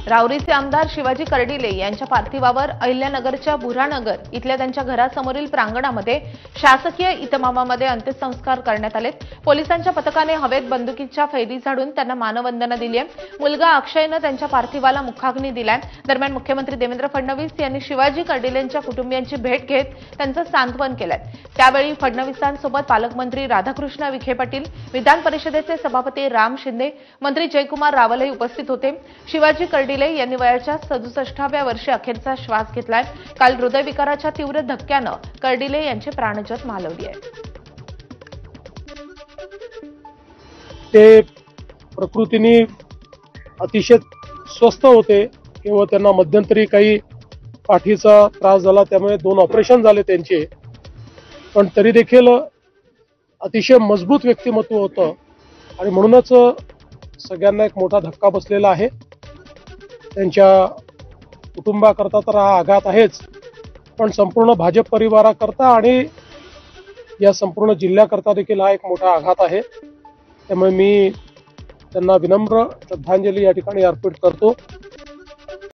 राहुरीचे आमदार शिवाजी कर्डिले यांच्या पार्थिवावर अहिल्यानगरच्या बुऱ्हानगर इथल्या त्यांच्या घरासमोरील प्रांगणामध्ये शासकीय इतमामामध्ये अंत्यसंस्कार करण्यात आले। पोलिसांच्या पथकाने हवेत बंदुकीच्या फैरी झाडून त्यांना मानवंदना दिली आहे। मुलगा अक्षयने त्यांच्या पार्थिवाला मुखाग्नी दिलाय। दरम्यान मुख्यमंत्री देवेंद्र फडणवीस यांनी शिवाजी कर्डिलेंच्या कुटुंबियांची भेट घेत त्यांचं सांत्वन केलंय। त्यावेळी फडणवीसांसोबत पालकमंत्री राधाकृष्ण विखे पाटील, विधान परिषदेचे सभापती राम शिंदे, मंत्री जयकुमार रावलही उपस्थित होते। शिवाजी कर्डिले यांनी वयाच्या 67व्या वर्षी अखेरचा श्वास घेतलाय। काल हृदयविकाराच्या तीव्र धक्क्यानं कर्डिले यांची प्राणज्योत मालवली आहे। ते प्रकृतीने अतिशय स्वस्थ होते किंवा त्यांना मध्यंतरी काही पाठीचा त्रास झाला, त्यामुळे 2 ऑपरेशन झाले त्यांचे, पण तरी देखील अतिशय मजबूत व्यक्तिमत्व होतं आणि म्हणूनच सगळ्यांना एक मोठा धक्का बसलेला आहे। त्यांच्या कुटुंबाकरता तर हा आघात आहेच, पण संपूर्ण भाजप परिवाराकरता आणि या संपूर्ण जिल्ह्याकरता देखील हा एक मोठा आघात आहे। त्यामुळे मी त्यांना विनम्र श्रद्धांजली या ठिकाणी अर्पित करतो।